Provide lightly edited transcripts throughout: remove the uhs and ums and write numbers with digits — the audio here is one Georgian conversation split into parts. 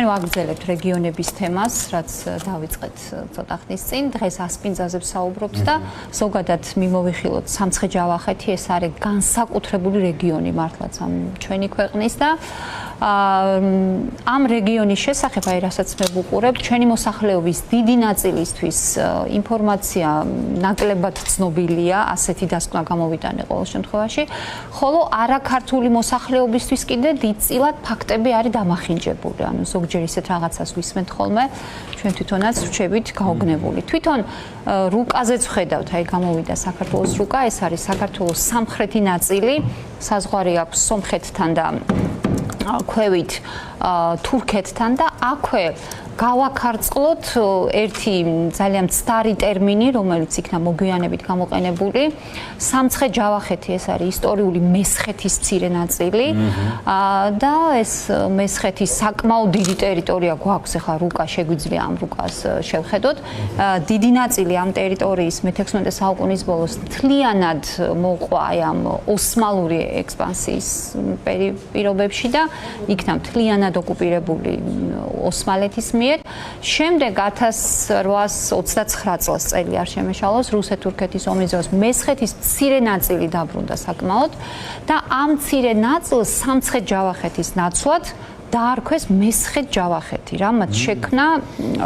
ვაგრძელებთ რეგიონების თემას, რაც დავიწყეთ ცოტა ხნის წინ. დღეს ასპინძაზე ვსაუბრობთ და ზოგადად მიმოვიხილოთ სამცხე-ჯავახეთი, ეს არის განსაკუთრებული რეგიონი მართლაც ამ ჩვენი ქვეყნის და ამ რეგიონის შესახებ, რასაც მე ვუყურებ, ჩვენი მოსახლეობის დიდი ნაწილისთვის ინფორმაცია ნაკლებად ცნობილია, ასეთი დასკვნა გამოვიტანე ყოველ შემთხვევაში, ხოლო არაქართული მოსახლეობისთვის კიდე დიდწილად ფაქტები არის დამახინჯებული. ანუ ზოგჯერ ისეთ რაღაცას ვისმენთ ხოლმე, ჩვენ თვითონაც ვჩებით გაოგნებული. თვითონ რუკაზეც ვხედავთ, აი გამოვიდა საქართველოს რუკა, ეს არის საქართველოს სამხრეთი ნაწილი, საზღვარი აქვს სომხეთთან და ქვევით თურქეთთან და აქვე გავაქარწყლოთ ერთი ძალიან მცდარი ტერმინი, რომელიც იქნა მოგვიანებით გამოყენებული. სამცხე-ჯავახეთი, ეს არის ისტორიული მესხეთის მცირე ნაწილი და ეს მესხეთის საკმაოდ დიდი ტერიტორია გვაქვს, ახლა რუკა შეგვიძლია ამ რუკას შევხედოთ. დიდი ნაწილი ამ ტერიტორიის მე-16 საუკუნის ბოლოს მთლიანად მოყვა აი ამ ოსმალური ექსპანსიის პირობებში და იქნა მთლიანად ოკუპირებული ოსმალეთის მიერ. შემდეგ 1829 წელს წელი არ შემეშალოს რუსეთ-თურქეთის ომის დროს მესხეთის მცირე ნაწილი დაბრუნდა საკმაოდ და ამ მცირე ნაწილს სამცხე-ჯავახეთის ნაცვლად დაარქვეს მესხეთ-ჯავახეთი, რამაც შექმნა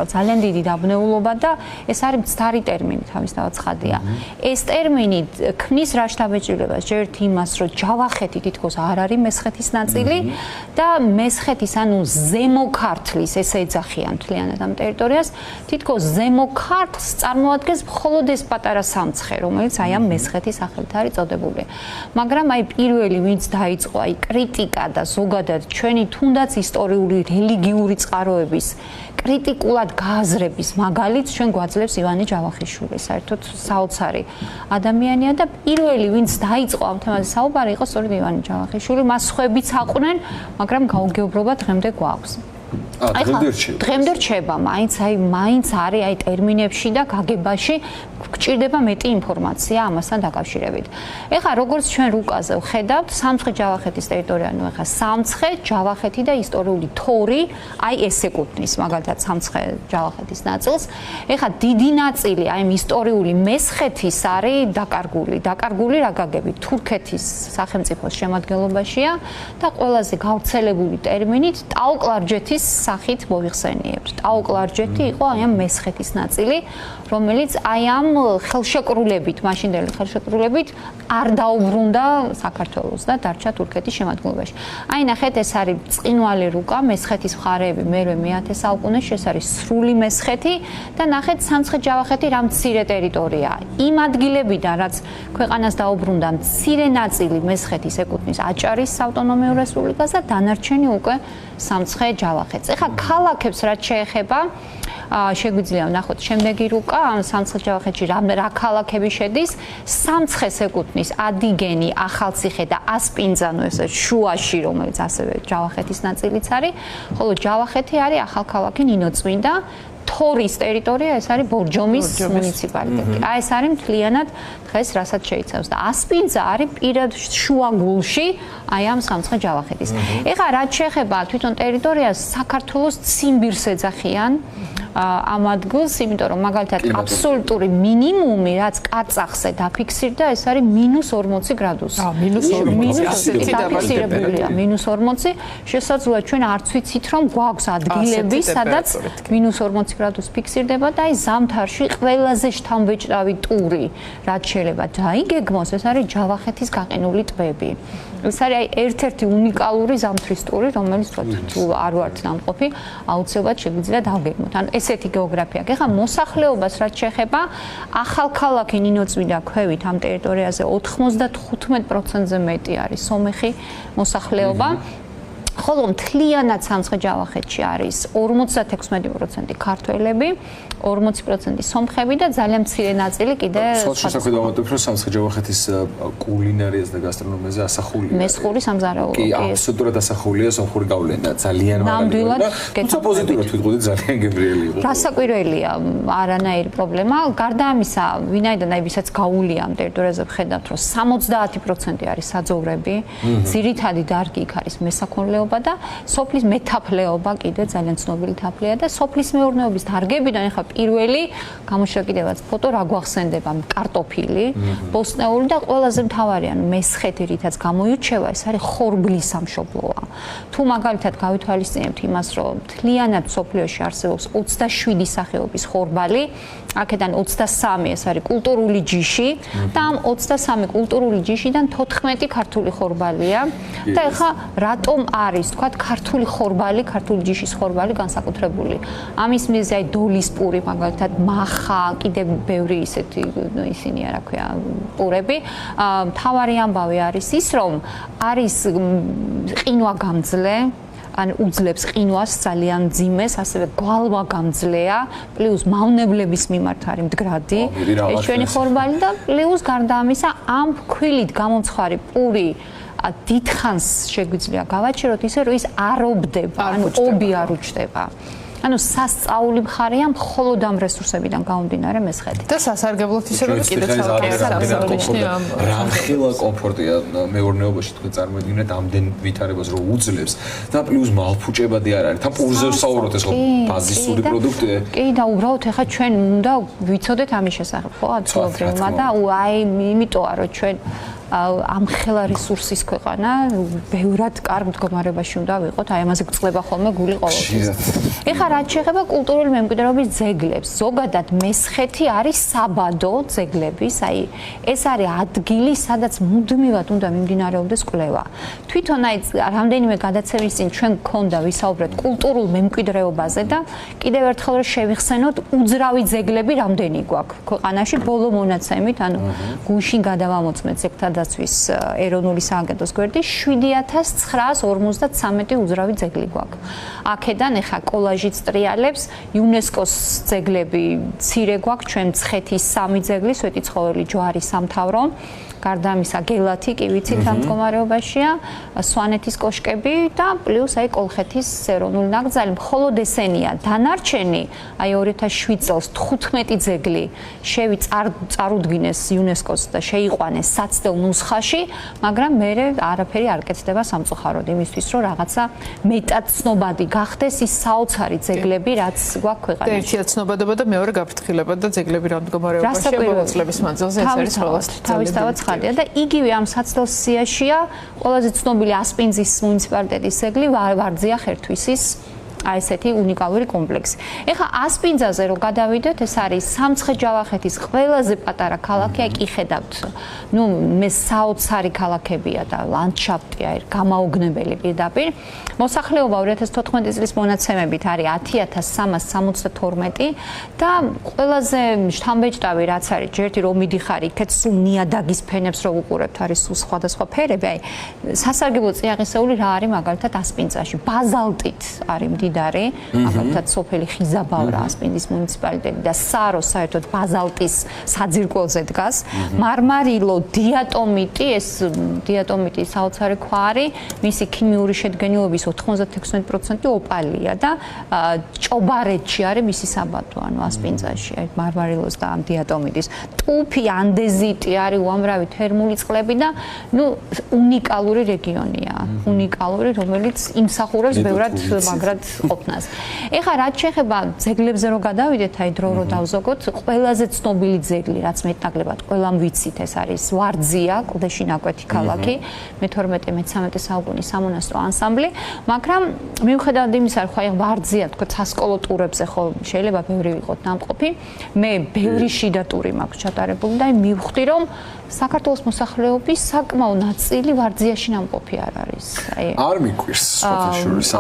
ძალიან დიდი დაბნეულობა და ეს არის მცდარი ტერმინი, თავისთავად ცხადია. ეს ტერმინი ქმნის რა შთაბეჭდილებას? ჯერთ იმას, რომ ჯავახეთი თითქოს არ არის მესხეთის ნაწილი და მესხეთის, ანუ ზემო ქართლის, ესე ეძახიან მთლიანად ამ ტერიტორიას, თითქოს ზემო ქართლს წარმოადგენს მხოლოდ ეს პატარა სამცხე, რომელიც აი ამ მესხეთის სახელით არის წოდებული. მაგრამ აი პირველი, ვინც დაიწყო აი კრიტიკა და ზოგადად ჩვენი თუნდაც ისტორიული რელიგიური წყაროების კრიტიკულად გააზრების მაგალითს ჩვენ გვაძლევს ივანე ჯავახიშვილი. საერთოდ საოცარი ადამიანია და პირველი, ვინც დაიწყო ამ თემაზე საუბარი, იყო სწორედ ივანე ჯავახიშვილი. მას ხვებიც აყვნენ, მაგრამ გაუგებრობა დღემდე გვაქვს. დღემდე რჩება, მაინც არის აი ტერმინებში და გაგებაში გჭირდება მეტი ინფორმაცია ამასთან დაკავშირებით. ეხლა როგორც ჩვენ რუკაზე ვხედავთ, სამცხე-ჯავახეთის ტერიტორია, ანუ ეხლა სამცხე-ჯავახეთი და ისტორიული თორი, აი ეს ეკუთვნის მაგალითად სამცხე-ჯავახეთის ნაწილს. ეხლა დიდი ნაწილი აი ისტორიული მესხეთის არის დაკარგული რა გაგებით თურქეთის სახელმწიფოს შემადგენლობაშია და ყველაზე გავრცელებული ტერმინით ტაო-კლარჯეთის სახით მოიხსენიებთ. ტაო-კლარჯეთი იყო აი ამ მესხეთის ნაწილი, რომელიც აი ამ ხელშეკრულებით, მაშინდელი ხელშეკრულებით არ დაუბრუნდა საქართველოს და დარჩა თურქეთის შემადგენლობაში. აი ნახეთ, ეს არის წყინვალე რუკა, მესხეთის მხარეები მერვე მე-10 საუკუნეში, ეს არის სრული მესხეთი და ნახეთ სამცხე-ჯავახეთი რა მცირე ტერიტორიაა. იმ ადგილებიდან, რაც ქვეყანას დაუბრუნდა მცირე ნაწილი მესხეთის ეკუთვნის აჭარის საავტონომიო რესპუბლიკას და დანარჩენი უკვე სამცხე-ჯავახეთს. ეხლა ქალაქებს რაც შეეხება შეგვიძლია ვნახოთ შემდეგი რუკა, სამცხე-ჯავახეთში რა ქალაქები შედის, სამცხეს ეკუთვნის ადიგენი, ახალციხე და ასპინძა, ანუ ესე შუაში, რომელიც ასევე ჯავახეთის ნაწილიც არის, ხოლო ჯავახეთი არის ახალქალაქი ნინოწმინდა, თორის ტერიტორია, ეს არის ბორჯომის მუნიციპალიტეტი. აი ეს არის მთლიანად დღეს რასაც შეიცავს და ასპინძა არის პირად შუაგულში, აი ამ სამცხე-ჯავახეთის. ეხლა რაც შეეხება თვითონ ტერიტორიას, საქართველოს ციმბირს ეძახიან ამ ადგილს, იმიტომ რომ მაგალითად აბსოლუტური მინიმუმი, რაც კაწახზე დაფიქსირდა, ეს არის -40 გრადუსი. დაფიქსირებულია -40. შესაძლოა ჩვენ არც ვიცით, რომ გვაქვს ადგილები, სადაც -40 გრადუსი ფიქსირდება და აი ზამთარში ყველაზე შთამბეჭდავი ტური, რაც შეიძლება დაიგეგმოს, ეს არის ჯავახეთის გაყინული ტბები. ეს არის აი ერთ-ერთი უნიკალური ზამთრის ტური, რომელიც თუ არ ვართ ნამყოფი, აუცილებლად შეგვიძლია დავგეგმოთ. ანუ ესეთი გეოგრაფია. ეხლა მოსახლეობას რაც შეეხება, ახალქალაქი ნინოწმინდა ქვევით ამ ტერიტორიაზე 95%-ზე მეტი არის სომეხი მოსახლეობა. ხოლო მთლიანად სამცხე-ჯავახეთში არის 56% ქართველები, 40% სომხები და ძალიან მცირე ნაწილი კიდე შესაძლოა დავამატებ, რომ სამცხე-ჯავახეთის კულინარიას და გასტრონომიაზე ასახულია. მესხური სამზარეულო. კი, აბსოლუტურად ასახულია სომხური გავლენა, ძალიან მაგალითად. თუმცა პოზიტიურად ვიტყოდი, ძალიან გემრიელი იყო. გასაკვირველია, არანაირი პრობლემა. გარდა ამისა, ვინაიდან აი ვისაც გაულია ამ ტერიტორიაზე ვხედავთ, რომ 70% არის საძოვრები, ძირითადი დარგი იქ არის მესაქონლეობა მეურნეობა და სოფლის მეთაფლეობა კიდე ძალიან ცნობილი თაფლია და სოფლის მეურნეობის დარგებიდან ახლა პირველი გამოჩნდა კიდევაც ფოტო რა გვახსენდება კარტოფილი, ბოსტნეული და ყველაზე მთავარი ანუ მესხეთი რითაც გამოირჩევა ეს არის ხორბლის სამშობლოა. თუ მაგალითად გავითვალისწინებთ იმას რომ მთლიანად სოფლიოში არსებობს 27 სახეობის ხორბალი, აქედან 23 ეს არის კულტურული ჯიში და ამ 23 კულტურული ჯიშიდან 14 ქართული ხორბალია და ეხლა რატომ არის თქვა ქართული ხორბალი, ქართული ჯიშის ხორბალი განსაკუთრებული. ამის მიზეზი აი დოლის პური მაგალითად მახა, კიდევ ბევრი ისინი რა ქვია პურები. მთავარი ამბავი არის ის რომ არის ყინვა გამძლე ან უძლებს ყინვას ძალიან ძიმეს, ასევე გვალვა გამძლეა, პლუს მავნებლების მიმართ არის მდგრადი. ეს ჩვენი ხორბალი და პლუს გარდა ამისა ამ ფქვილით გამომცხარი პური დიდხანს შეგვიძლია გავაჩეროთ ისე რომ ის არ ობდება, ანუ ობი არ უჩდება. ანუ სასწაული მხარეა მხოლოდ ამ რესურსებიდან გამომდინარე მესხეთი. და სასარგებლოდ ისე რომ კიდევ ცალკე რამხელა კომფორტია მეურნეობაში თქვენ წარმოიდგინეთ ამდენ ვითარებას რომ უძლებს და პლუს მალფუჭებადი არ არის. თან პურზე ვსაუბრობთ ეს ხო ბაზისური პროდუქტია? კი და უბრალოდ ეხა ჩვენ უნდა ვიცოდეთ ამის შესახებ, ხო, ადგილობრივმა და აი იმიტოა რომ ჩვენ ამ ხელა რესურსის ქვეყანა ბევრად კარგ მდგომარეობაში უნდა ვიყოთ, აი ამაზე გწლება ხოლმე გული ყოველთვის. ეხლა რაც შეეხება კულტურული მემკვიდრეობის ძეგლებს, ზოგადად მესხეთი არის საბადო ძეგლების, აი ეს არის ადგილი, სადაც მუდმივად უნდა მიმდინარეობდეს კვლევა. თვითონ აი რამდენიმე გადაცემის წინ ჩვენ გქონდა ვისაუბრეთ კულტურულ მემკვიდრეობაზე და კიდევ ერთხელ შევიხსენოთ უძრავი ძეგლები რამდენი გვაქვს ქვეყანაში ბოლო მონაცემით, ანუ გუშინ გადავამოწმეთ ზეგთა დაცვის ეროვნული სააგენტოს გვერდით 7953 უძრავი ძეგლი გვაქვს. აქედან ეხა კოლაჟიც ტრიალებს იუნესკოს ძეგლები მცირე გვაქვს, ჩვენ მცხეთის 3 ძეგლი, სვეტიცხოველი, ჯვარი, სამთავრო. გარდა ამისა გელათი კი ვიცით ამ მდგომარეობაშია, სვანეთის კოშკები და პლუს აი კოლხეთის ეროვნული ნაკრძალი, მხოლოდ ესენია. დანარჩენი აი 2007 წელს 15 ძეგლი წარუდგინეს იუნესკოს და შეიყვანეს საცდელ ნუსხაში, მაგრამ მე არაფერი არ კეთდება სამწუხაროდ იმისთვის, რომ რაღაცა მეტად ცნობადი გახდეს ის საოცარი ძეგლები, რაც გვაქვს ქვეყანაში. ერთია ცნობადობა და მეორე გაფრთხილება და ძეგლები რა მდგომარეობაშია ბოლო წლების მანძილზე ეს არის თავისთავად და იგივე ამ საცდელ სიაშია ყველაზე ცნობილი ასპინძის მუნიციპალიტეტის ძეგლი ვარძია ხერთვისის აი ესეთი უნიკალური კომპლექსი. ეხლა ასპინძაზე რო გადავიდეთ, ეს არის სამცხე-ჯავახეთის ყველაზე პატარა ქალაქი, აი კი ხედავთ. ნუ მე საოცარი ქალაქებია და ლანდშაფტია, გამაოგნებელი პირდაპირ. მოსახლეობა 2014 წლის მონაცემებით არის 10372 და ყველაზე შთამბეჭდავი რაც არის, ჯერტი რომ მიდიხარ იქეთ სულ ნიადაგის ფენებს რო უყურებთ, არის სულ სხვადასხვა ფერები, აი სასარგებლო წიაღისეული რა არის მაგალითად ასპინძაში, ბაზალტით არის მდიდარი, მაგალითად სოფელი ხიზაბავრა ასპინძის მუნიციპალიტეტი და სარო საერთოდ ბაზალტის საძირკველზე დგას, მარმარილო, დიატომიტი, ეს დიატომიტი საოცარი ქვა არის, მისი ქიმიური შედგენილობის 96% ოპალია და ჭობარეთში არის მისი საბადო, ანუ ასპინძაში, აი მარმარილოს და ამ დიატომიტის. ტუფი, ანდეზიტი არის უამრავი თერმული წყლები და ნუ უნიკალური რეგიონია, უნიკალური, რომელიც იმსახურებს ბევრად მაგრად ყოფნას. ეხლა რაც შეეხება ძეგლებზე რო გადავიდეთ, აი დრო რო დავზოგოთ, ყველაზე ცნობილი ძეგლი, რაც მეტნაკლებად ყველამ ვიცით, ეს არის ვარძია, კლდეში ნაკვეთი ქალაქი, მე-12-მე-13 საუკუნის სამონასტრო ანსამბლი, მაგრამ მიუხედავად იმისა, რომ აი ვარძია, თქო, სასკოლო ტურებზე ხო შეიძლება ბევრი ვიყოთ ნამყოფი, მე ბევრი შიდა ტური მაქვს ჩატარებული და მივხვდი, რომ საქართველოს მოსახლეობის საკმაო ნაწილი ვარძიაში ნამყოფი არ არის. აი არ მიკვირს სოფლიოში.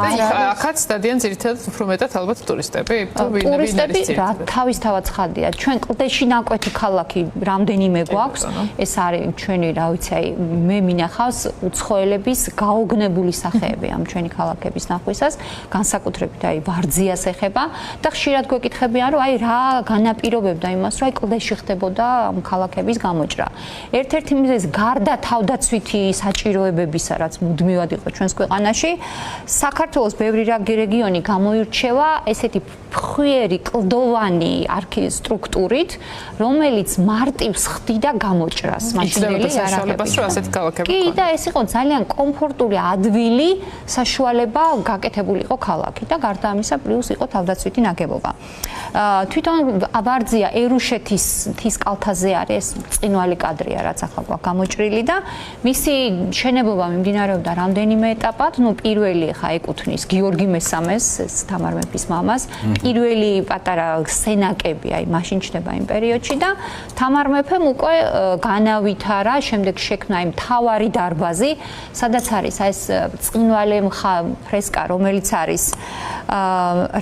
აქაც დადიან ძირითადად უფრო მეტად ალბათ ტურისტები, ტურისტები რა თავისთავად ხადია. ჩვენ კლდეში ნაკვეთი ქალაქი რამდენიმე გვაქვს. ეს არის ჩვენი, რა ვიცი, აი მე მინახავს უცხოელების გაოგნებული სახეები ამ ჩვენი ქალაქების ნახვისას, განსაკუთრებით აი ვარძიას ეხება და ხშირად გვეკითხებიან, რომ აი რა განაპირობებდა იმას, რომ აი კლდეში ხდებოდა ამ ქალაქების გამოჭრა. ერთ-ერთი მიზეზი გარდა თავდაცვითი საჭიროებებისა, რაც მუდმივად იყო ჩვენს ქვეყანაში, საქართველოს ბევრი რიგი რაიონი გამოირჩევა ესეთი ფხვიერი კლდოვანი არქიტექტურით, რომელიც მარტივს ხდიდა გამოჭრას. მაშინდელი საშუალებას რომ ასეთ ქალაქები კი, და ეს იყო ძალიან კომფორტული ადვილი, საშუალება გაკეთებული იყო ქალაქი და გარდა ამისა პლუს იყო თავდაცვითი ნაგებობა. თვითონ ვარძია ერუშეთის მთის კალთაზე არის, წინვალი კადრია, რაც ახლა გვაქვს გამოჭრილი და მისი მშენებლობა მიმდინარეობდა რამდენიმე ეტაპად. პირველი ხა ეკუთვნის გიორგი მესამეს, ეს თამარ მეფის მამას. პირველი პატარა სენაკები, აი მაშინ ჩნდება იმ პერიოდში და თამარ მეფემ უკვე განავითარა, შემდეგ შექმნა იმ მთავარი დარბაზი, სადაც არის ეს წინვალე ფრესკა, რომელიც არის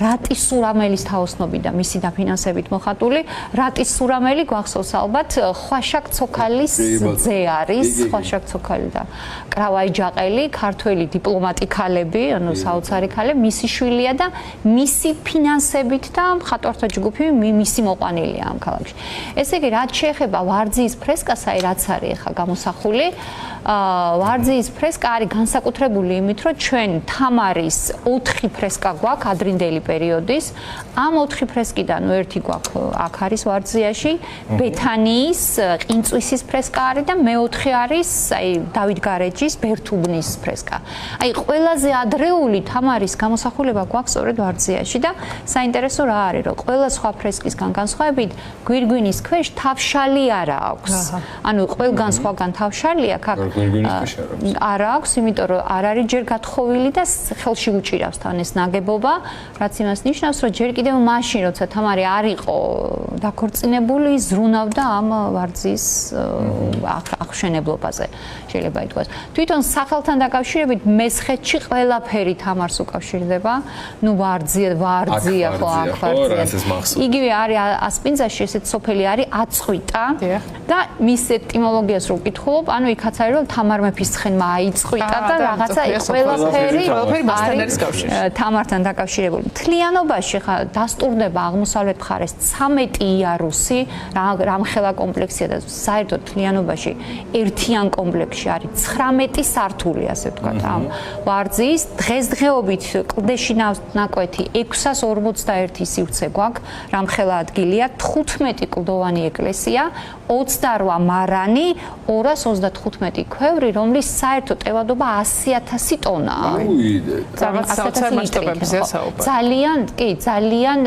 რატის სურამელის თაოსნობიდან მისი დაფინანსებით მოხატული. რატის სურამელი გვახსოვს ალბათ ხვაშაკ ცოქალის ძე არის, ხვაშაკ ცოქალი და კრავაი ჯაყელი, ქართველი დიპლომატი ქალები, ანუ საოცარი ქალები, მისი შვილია და მისი ფინანსებით და მხატვართა ჯგუფი მისი მოყვანილია ამ ქალაქში. ესე იგი, რაც შეეხება ვარძიის ფრესკას, აი რაც არის ახლა გამოსახული, ვარძიის ფრესკა არის განსაკუთრებული იმით, რომ ჩვენ თამარის 4 ფრესკა გვაქვს ადრინდელი პერიოდის. ამ 4 ფრესკიდან ერთი გვაქვს აქ არის ვარძიაში, ბეთანიის, ყინწვისის ფრესკა არის და მეოთხე არის აი დავით გარეჯის ბერთუბნის ფრესკა. აი ყველაზე ადრეული თამარის გამოსახულება გვაქვს სწორედ ვარძიაში და საინტერესო რა არის, რომ ყველა სხვა ფრესკისგან განსხვავებით გვირგვინის ქვეშ თავშალი არა აქვს. ანუ ყველგან სხვაგან თავშალი აქვს. არა აქვს, იმიტომ რომ არ არის ჯერ გათხოვილი და ხელში უჭირავს თან ეს ნაგებობა, რაც იმას ნიშნავს, რომ ჯერ კიდევ მაშინ, როცა თამარი არ იყო დაქორწინებული, ზრუნავდა ამ ვარძიის აღშენებლობაზე, შეიძლება ითქვას. თვითონ სახელთან დაკავშირებით მესხეთში ყველაფერი თამარს უკავშირდება, ნუ ვარძია ხო აქ ვარძია. იგივე არის ასპინძაში ესეთ სოფელი არის აწყვიტა და მის ეტიმოლოგიას რო ვკითხულობ, ანუ იქაც არის რომ თამარ მეფის ცხენმა აიწყვიტა და რაღაცა ყველაფერი მასთან არის კავშირში. თამართან დაკავშირებული. მთლიანობაში ხა დასტურდება აღმოსავლეთ მხარეს 13 იარუსი, რამხელა კომპლექსია და საერთოდ მთლიანობაში ერთიან კომპლექსში არის 19 სართული, ასე ვთქვათ, ამ ვარძიის. დღესდღეობით კლდეში ნაკვეთი 641 სივრცე გვაქვს, რამხელა ადგილია, 15 კლდოვანი ეკლესია, 28 მარანი, 235 ქვევრი, რომლის საერთო ტევადობა 100,000 ტონაა. ძალიან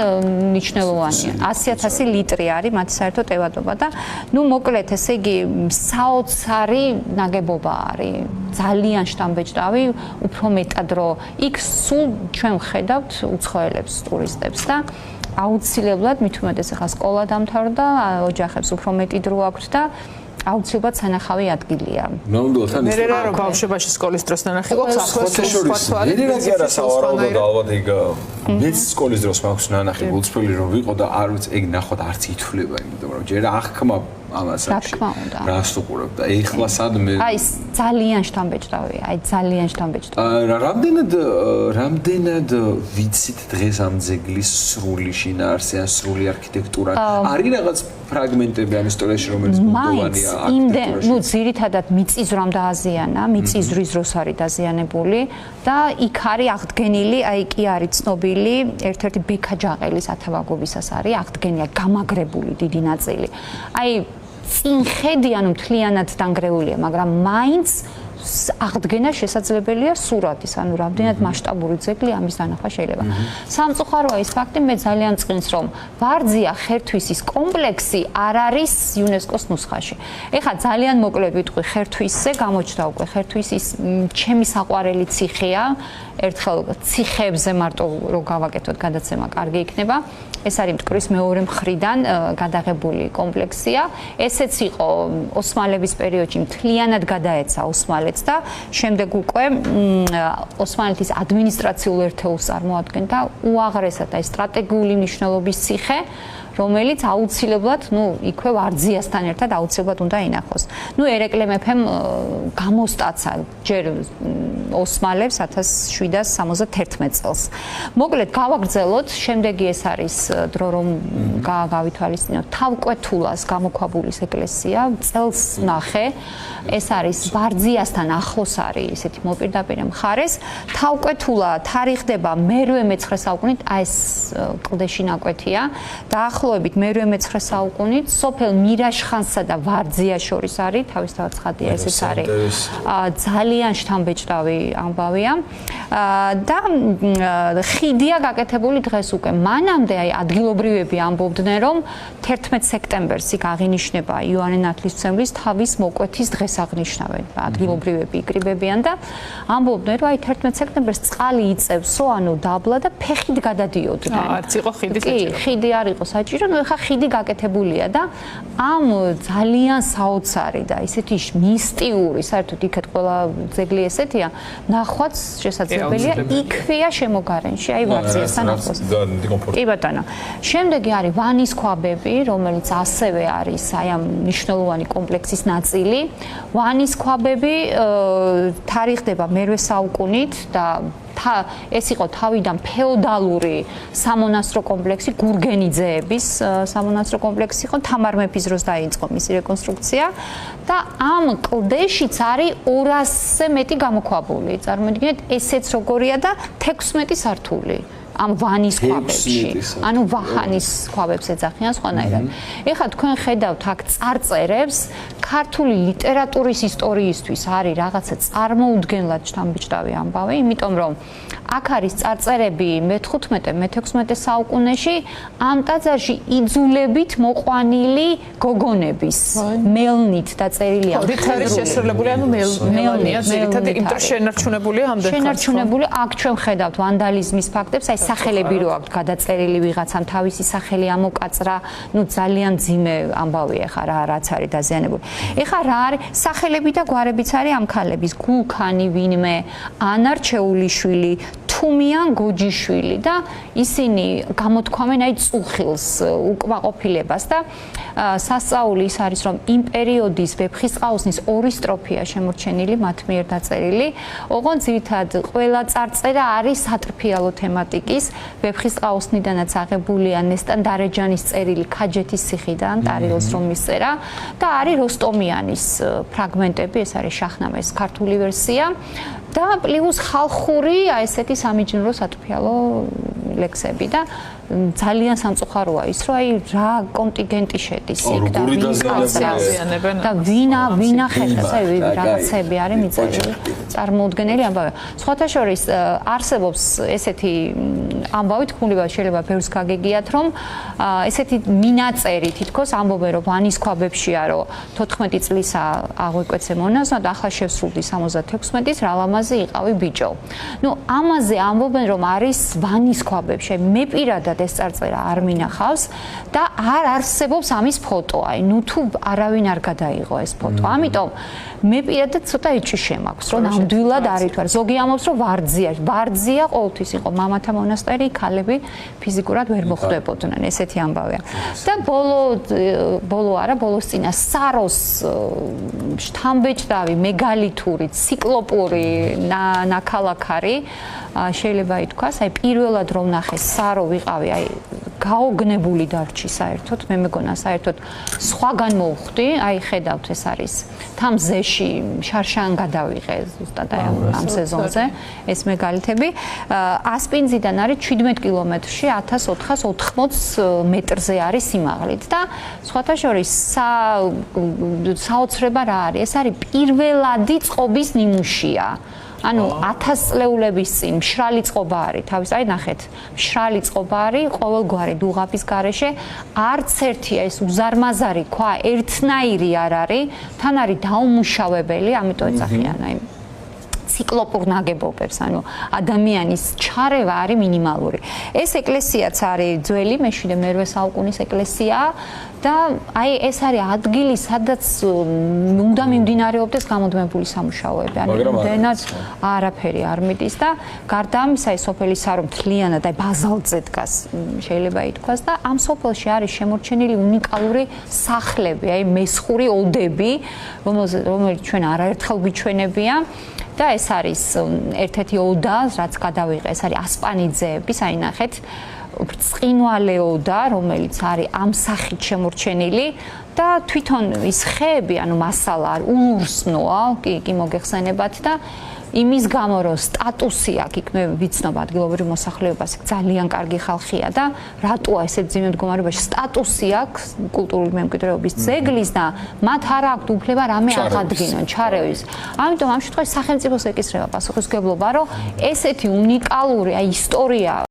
მნიშვნელოვანია. 100,000 ლიტრი არის მათი საერთო ტევადობა და ნუ მოკლედ ესე იგი საოცარი ნაგებობა არის. ძალიან შთამბეჭდავი, უფრო მეტად რომ იქ სულ ჩვენ ვხედავთ უცხოელებს, ტურისტებს და აუცილებლად მით უმეტეს ახლა სკოლა დამთავრდა, ოჯახებს უფრო მეტი დრო აქვთ და აუცილებლად სანახავი ადგილია. ნამდვილად თან მე რა რომ ბავშვობაში სკოლის დროს ნანახი გვაქვს ახლა მე რა არა სავარაუდო და ალბათ ეგ მეც სკოლის დროს მაქვს ნანახი გულწრფელი რომ ვიყო და არ ვიცი ეგ ნახოთ არც ითვლება, იმიტომ რომ ჯერ აღქმა ამას რა თქმა უნდა. რას უყურებ და ეხლა სადმე აი ძალიან შთამბეჭდავია, აი ძალიან შთამბეჭდავია. რამდენად ვიცით დღეს ამ ძეგლის სრული შინაარსი ან სრული არქიტექტურა? არის რაღაც ფრაგმენტები ამ ისტორიაში, რომელიც ბუნდოვანია არქიტექტურაში? ნუ ძირითადად მიწისძვრამ დააზიანა, მიწისძვრის დროს არის დაზიანებული და იქ არის აღდგენილი, აი კი არის ცნობილი, ერთ-ერთი ბექა ჯაყელის ათევაგობისას არის აღდგენილი, გამაგრებული დიდი ნაწილი. აი წინხედი ანუ მთლიანად დანგრეულია, მაგრამ მაინც აღდგენა შესაძლებელია სურათის, ანუ რამდენად მასშტაბური ძეგლი ამის დანახვა შეიძლება. სამწუხაროა ის ფაქტი, მე ძალიან წინს რომ ვარძია ხერთვისის კომპლექსი არ არის იუნესკოს ნუსხაში. ეხლა ძალიან მოკლედ ვიტყვი ხერთვისზე, გამოჩნდა უკვე ხერთვისის ჩემი საყვარელი ციხეა, ერთხელ ციხეებზე მარტო რო გავაკეთოთ გადაცემა კარგი იქნება. ეს არის მტკვრის მეორე მხრიდან გადაღებული კომპლექსია. ესეც იყო ოსმალების პერიოდში მთლიანად გადაეცა ოსმალეთს და შემდეგ უკვე ოსმალეთის ადმინისტრაციულ ერთეულს წარმოადგენდა უაღრესად აი სტრატეგიული მნიშვნელობის ციხე, რომელიც აუცილებლად, იქვე ვარძიასთან ერთად აუცილებლად უნდა ინახოს. ერეკლე მეფემ გამოსტაცა ჯერ ოსმალებს 1771 წელს. მოკლედ გავაგრძელოთ, შემდეგი ეს არის დრო რომ გავითვალისწინოთ თავკვეთულას გამოქვაბულის ეკლესია, წელს ნახე, ეს არის ვარძიასთან ახლოს არის ესეთი მოპირდაპირე მხარეს. თავკვეთულა თარიღდება მერვე მეცხრე საუკუნით, ეს კლდეში ნაკვეთია, დაახლოებით მერვე მეცხრე საუკუნით, სოფელ მირაშხანსა და ვარძიას შორის არის, თავისთავად ცხადია, ესეც არის ძალიან შთამბეჭდავი ამბავია და ხიდია გაკეთებული დღეს უკვე. მანამდე ადგილობრივები ამბობდნენ, რომ 11 სექტემბერს იქ აღინიშნება იოანე ნათლისმცემლის თავის მოკვეთის დღეს აღნიშნავენ. ადგილობრივები იკრიბებიან და ამბობდნენ, რომ 11 სექტემბერს წყალი იწევსო, დაბლა და ფეხით გადადიოდნენ. არც იყო ხიდი საჭირო. ხიდი არ იყო საჭირო, ეხლა ხიდი გაკეთებულია და ამ ძალიან საოცარი და ისეთი მისტიური, საერთოდ იქეთ ყველა ძეგლი ესეთია, ნახვაც შესაძლებელია იქვეა შემოგარენში, აი ვარძიასთან ახლოს. კი ბატონო. შემდეგი არის ვანის ქვაბები, რომელიც ასევე არის აი ამ მნიშვნელოვანი კომპლექსის ნაწილი. ვანის ქვაბები თარიღდება მერვე საუკუნით და ეს იყო თავიდან ფეოდალური სამონასტრო კომპლექსი, გურგენიძეების სამონასტრო კომპლექსი იყო, თამარ მეფის დროს დაიწყო მისი რეკონსტრუქცია და ამ კლდეშიც არის 200-ზე მეტი გამოქვაბული. წარმოიდგინეთ, ესეც როგორია და 16 სართული. ამ ვანის ქვაბებში, ვაჰანის ქვაბებს ეძახიან სხვანაირად. ეხლა თქვენ ხედავთ აქ წარწერებს, ქართული ლიტერატურის ისტორიისთვის არის რაღაცა წარმოუდგენლად შთამბეჭდავი ამბავი, იმიტომ რომ აქ არის წარწერები მე-15-მე-16 საუკუნეში ამ ტაძარში იძულებით მოყვანილი გოგონების მელნით დაწერილია. რით არის შესრულებული, მელნია ძირითადად, იმიტომ შენარჩუნებულია ამდენ ხანს. შენარჩუნებული, აქ ჩვენ ხედავთ ვანდალიზმის ფაქტებს, აი სახელები რო აქვს გადაწერილი ვიღაცამ თავისი სახელი ამოკაწრა, ძალიან ძიმე ამბავია ხა რაც არის დაზიანებული. ეხლა რა არის სახელები და გვარებიც არის ამ ქალების, გულქანი ვინმე, ანარჩეულიშვილი, თუმიან გოჯიშვილი და ისინი გამოთქვამენ აი წუხილს, უკმაყოფილებას და სასწაული ის არის რომ იმ პერიოდის ვეფხისტყაოსნის ორი სტროფია შემორჩენილი მათ მიერ დაწერილი. ოღონდ ძირითადად ყველა წარწერა არის სატრფიალო თემატიკის, ვეფხისტყაოსნიდანაც აღებულია ნესტან დარეჯანის წერილი ქაჯეთის ციხიდან, ტარიელს რომ მისწერა და არის როსტომიანის ფრაგმენტები, ეს არის შაჰნამეს ქართული ვერსია. და პლუს ხალხური ესეთი სამიჯნურო სატრფიალო ლექსები და ძალიან სამწუხაროა ის, რომ აი რა კონტინგენტი შედის იქ და და ვინა ხეთას აი რაღაცები არის მიწერილი, წარმოუდგენელი ამბავია. სხვათა შორის არსებობს ესეთი ამბავი, თქმულება შეიძლება ბევრს გაგეგიათ, რომ ესეთი მინაწერი თითქოს ამბობენ, რომ ვანის ქვაბებშია, რომ 14 წლისა აღვიკვეცე მონაზვნად, ახლა შევსრულდი 76-ის, რა ლამაზი იყავი ბიჭო. ამაზე ამბობენ, რომ არის ვანის ქვაბებში. მე პირადად ეს წარწერა არ მინახავს და არ არსებობს ამის ფოტო. აი, თუ არავინ არ გადაიღო ეს ფოტო. ამიტომ მე პირადად ცოტა ეჭვი შემაქვს, რომ ნამდვილად არ ითვარ. ზოგი ამბობს, რომ ვარძია ყოველთვის იყო მამათა მონასტერი, ქალები ფიზიკურად ვერ მოხვდებოდნენ, ესეთი ამბავია. და ბოლოს წინა საროს შთამბეჭდავი, მეგალითური, ციკლოპური ნაქალაქარი შეიძლება ითქვას, აი პირველად რომ ნახე სარო ვიყავი, აი გაოგნებული დარჩი საერთოდ, მე მეგონა საერთოდ სხვაგან მოვხვდი, აი ხედავთ ეს არის თამზეში შარშან გადავიღე ზუსტად აი ამ სეზონზე ეს მეგალითები. ასპინძიდან არის 17 კილომეტრში 1480 მეტრზე არის სიმაღლით და სხვათა შორის საოცრება რა არის? ეს არის პირველადი წყობის ნიმუშია. ანუ 1000 წლეულების წინ მშრალი წყობა არის, თავის აი ნახეთ, მშრალი წყობა არის ყოველგვარი დუღაბის გარეშე, არც ერთია ეს უზარმაზარი ქვა, ერთნაირი არ არის, თან არის დაუმუშავებელი, ამიტომ ეძახიან აი ციკლოპურ ნაგებობებს, ანუ ადამიანის ჩარევა არის მინიმალური. ეს ეკლესიაც არის ძველი, მე-18 საუკუნის ეკლესია და აი ეს არის ადგილი, სადაც უნდა მიმდინარეობდეს გამუდმებული სამუშაოები. ანუ იმდენად არაფერი არ მიდის და გარდა ამისა, ეს სოფელი სარო მთლიანად აი ბაზალტზე დგას, შეიძლება ითქვას და ამ სოფელში არის შემორჩენილი უნიკალური სახლები, აი მესხური ოდები, რომელიც ჩვენ არაერთხელ გვიჩვენებია. და ეს არის ერთ-ერთი ოდა, რაც გადავიღე, ეს არის ასპანიძეები, საინახეთ, ბრწყინვალე ოდა, რომელიც არის ამ სახით შემორჩენილი და თვითონ ის ხეები, ანუ მასალა არ უნურსნოა, კი მოგეხსენებათ და იმის გამო რომ სტატუსი აქვს, იქ მე ვიცნობ ადგილობრივ მოსახლეობას, ძალიან კარგი ხალხია და რატოა ესე ძიმე მდგომარეობაში სტატუსი აქვს კულტურული მემკვიდრეობის ძეგლის და მათ არ აქვთ უფლება რამე აღადგინონ, ჩარევის. ამიტომ ამ შემთხვევაში სახელმწიფოს ეკისრება პასუხისმგებლობა, რომ ესეთი უნიკალური ისტორია